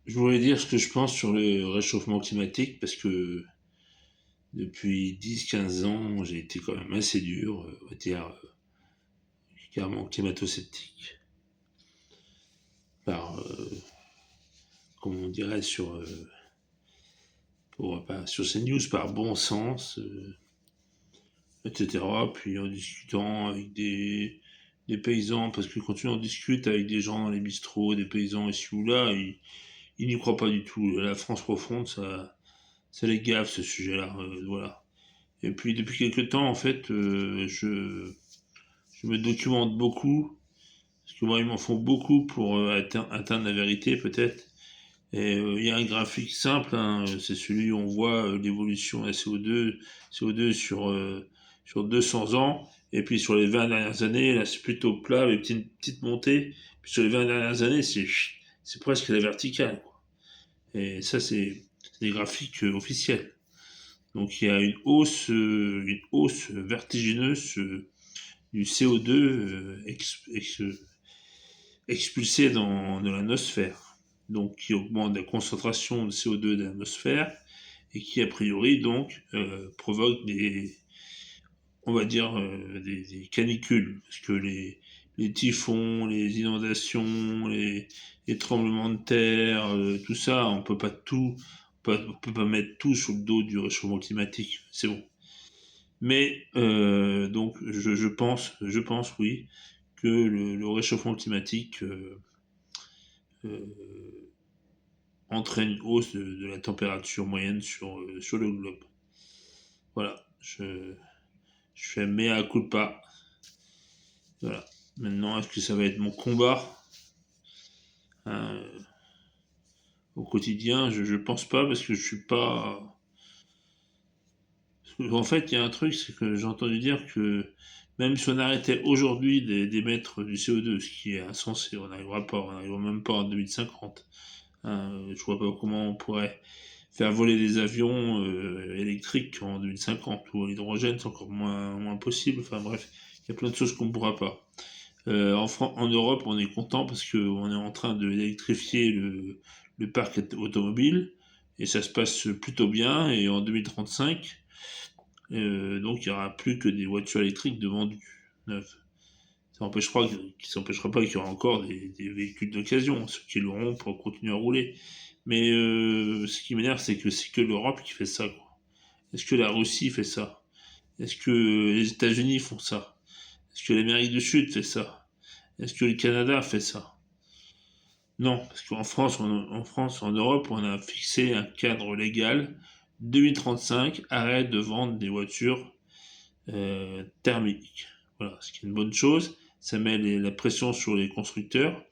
Je voulais dire ce que je pense sur le réchauffement climatique parce que depuis 10-15 ans, j'ai été quand même assez dur, on va dire carrément climato-sceptique, par, comme on dirait sur ces news, par bon sens, etc. Puis en discutant avec des paysans, parce que quand tu en discutes avec des gens dans les bistrots, des paysans ici ou là, ils n'y croient pas du tout. La France profonde, ça les gaffe ce sujet-là, voilà. Et puis depuis quelques temps, en fait, je me documente beaucoup, parce que moi, ils m'en font beaucoup pour atteindre la vérité, peut-être. Et il y a un graphique simple, hein, c'est celui où on voit l'évolution de la CO2 sur 200 ans, et puis sur les 20 dernières années, là, c'est plutôt plat, avec une petite montée. Puis sur les 20 dernières années, c'est presque la verticale, quoi. Et ça, c'est des graphiques officiels. Donc il y a une hausse vertigineuse du CO2 expulsé dans l'atmosphère. Donc qui augmente la concentration de CO2 de l'atmosphère et qui a priori donc provoque on va dire des canicules, parce que les typhons, les inondations, les tremblements de terre, tout ça, on peut pas mettre tout sous le dos du réchauffement climatique. C'est bon. Mais donc je pense oui que le réchauffement climatique euh, entraîne une hausse de la température moyenne sur le globe. Voilà, je fais mea culpa. Voilà. Maintenant, est-ce que ça va être mon combat hein, au quotidien? Je pense pas parce que je suis pas. En fait, il y a un truc, c'est que j'ai entendu dire que même si on arrêtait aujourd'hui d'émettre du CO2, ce qui est insensé, on n'arrivera pas, on n'arrivera même pas en 2050. Je vois pas comment on pourrait faire voler des avions électriques en 2050 ou à l'hydrogène, c'est encore moins possible. Enfin bref, il y a plein de choses qu'on ne pourra pas. En Europe, on est content parce qu'on est en train d'électrifier le parc automobile et ça se passe plutôt bien. Et en 2035, donc il n'y aura plus que des voitures électriques de vendues neuves. Ça n'empêchera pas qu'il y aura encore des véhicules d'occasion, ceux qui l'auront pour continuer à rouler. Mais ce qui m'énerve, c'est que l'Europe qui fait ça, quoi. Est-ce que la Russie fait ça? Est-ce que les États-Unis font ça? Est-ce que l'Amérique du Sud fait ça? Est-ce que le Canada fait ça? Non, parce qu'en France, en France, en Europe, on a fixé un cadre légal. 2035, arrête de vendre des voitures thermiques. Voilà, ce qui est une bonne chose. Ça met la pression sur les constructeurs.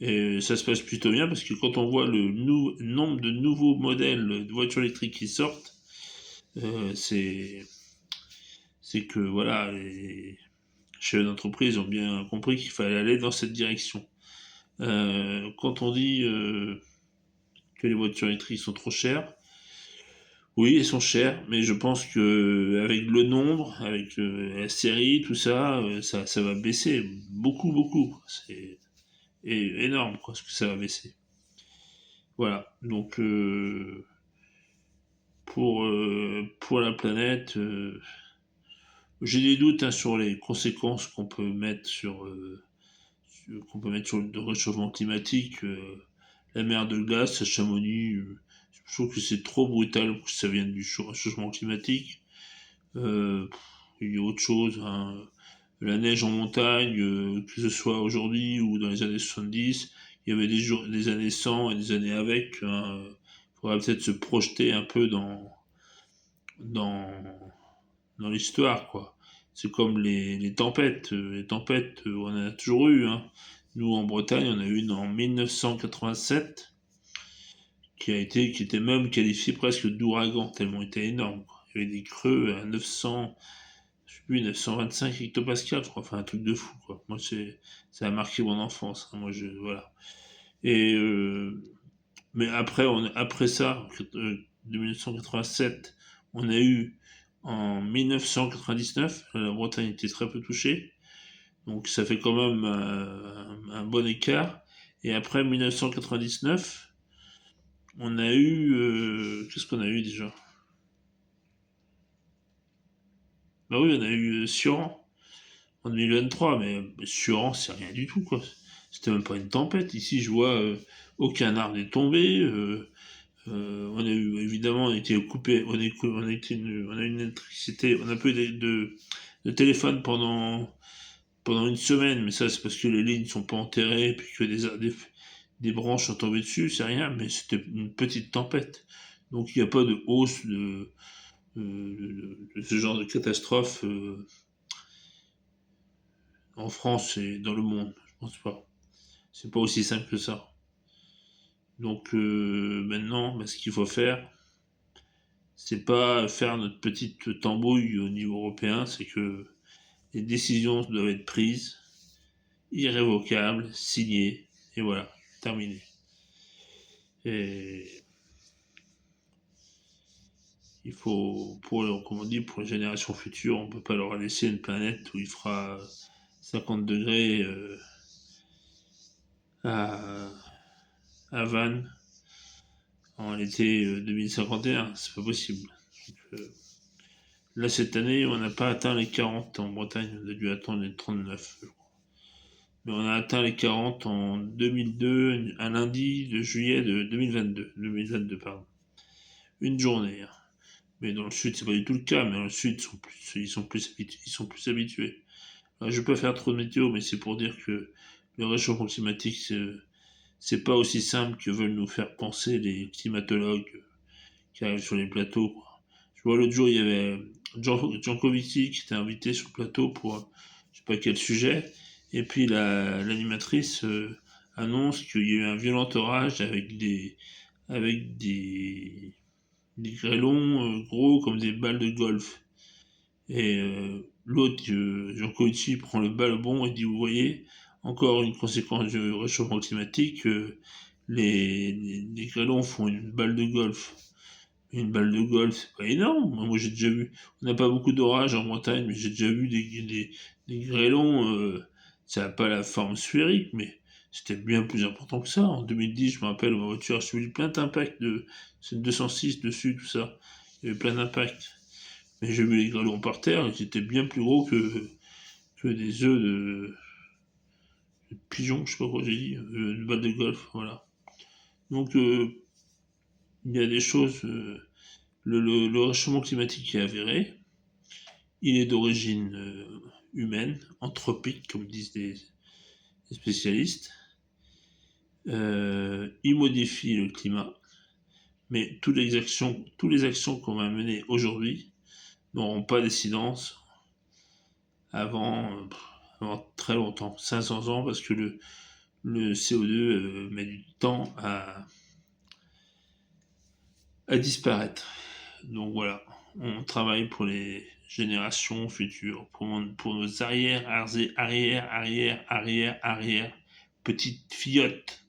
Et ça se passe plutôt bien parce que quand on voit le nombre de nouveaux modèles de voitures électriques qui sortent, euh, c'est c'est que voilà, les chefs d'entreprise ont bien compris qu'il fallait aller dans cette direction. Quand on dit que les voitures électriques sont trop chères, oui, elles sont chères, mais je pense que avec le nombre, avec la série, tout ça, ça va baisser beaucoup, beaucoup. C'est énorme, quoi, ce que ça va baisser. Voilà. Donc pour la planète, j'ai des doutes hein, sur les conséquences qu'on peut mettre sur le réchauffement climatique. La mer de glace à Chamonix, je trouve que c'est trop brutal pour que ça vienne du changement climatique. Euh, il y a autre chose, hein. La neige en montagne, que ce soit aujourd'hui ou dans les années 70, il y avait des années sans et des années avec. Hein. Il faudrait peut-être se projeter un peu dans, dans l'histoire, quoi. C'est comme les tempêtes. Les tempêtes, on en a toujours eu. Hein. Nous, en Bretagne, on a eu une en 1987 qui était même qualifiée presque d'ouragan, tellement il était énorme. Quoi. Il y avait des creux à 900, je sais plus, 925 hectopascales, je crois, enfin un truc de fou, quoi. Moi, ça a marqué mon enfance. Hein. Moi, voilà. Et mais après ça, de 1987, on a eu en 1999, la Bretagne était très peu touchée, donc ça fait quand même un bon écart. Et après 1999, On a eu... qu'est-ce qu'on a eu déjà? Bah oui, on a eu Sioran en 2023, mais Sioran, c'est rien du tout, quoi. C'était même pas une tempête. Ici, je vois aucun arbre n'est tombé. On a eu, évidemment, on a été coupé, on a eu une électricité, on a peu de téléphone pendant une semaine, mais ça, c'est parce que les lignes ne sont pas enterrées, puis que des branches sont tombées dessus, c'est rien, mais c'était une petite tempête. Donc il n'y a pas de hausse de ce genre de catastrophe en France et dans le monde. Je pense pas. C'est pas aussi simple que ça. Donc maintenant, bah, ce qu'il faut faire, c'est pas faire notre petite tambouille au niveau européen, c'est que les décisions doivent être prises, irrévocables, signées, et voilà, terminé. Et il faut, comme on dit, pour les générations futures, on peut pas leur laisser une planète où il fera 50 degrés à, à Vannes en été 2051, c'est pas possible. Donc, là, cette année, on n'a pas atteint les 40 en Bretagne, on a dû attendre les 39, je crois. Mais on a atteint les 40 en 2002, un lundi de juillet de 2022, pardon. Une journée. Hein. Mais dans le sud, c'est pas du tout le cas, mais dans le sud, ils sont plus habitués. Alors, je vais pas faire trop de météo, mais c'est pour dire que le réchauffement climatique, c'est pas aussi simple que veulent nous faire penser les climatologues qui arrivent sur les plateaux. Je vois l'autre jour, il y avait Jancovici qui était invité sur le plateau pour je sais pas quel sujet, et puis l'animatrice annonce qu'il y a eu un violent orage avec des grêlons gros comme des balles de golf. Et l'autre, Jancovici, prend le ballon et dit, vous voyez, encore une conséquence du réchauffement climatique, les grêlons font une balle de golf. Une balle de golf, c'est pas énorme. Moi, j'ai déjà vu. On n'a pas beaucoup d'orages en Bretagne, mais j'ai déjà vu des grêlons. Ça n'a pas la forme sphérique, mais c'était bien plus important que ça. En 2010, je me rappelle, ma voiture a subi plein d'impacts de cette 206 dessus, tout ça. Il y avait plein d'impacts. Mais j'ai vu les grêlons par terre, ils étaient bien plus gros que des œufs de pigeon, je sais pas quoi j'ai dit, une balle de golf, voilà. Donc, il y a des choses. Le réchauffement climatique est avéré. Il est d'origine humaine, anthropique, comme disent les spécialistes. Il modifie le climat, mais toutes les actions qu'on va mener aujourd'hui n'auront pas d'incidence avant très longtemps, 500 ans, parce que le CO2 met du temps à disparaître. Donc voilà, on travaille pour les générations futures, pour nos arrière, petites fillottes.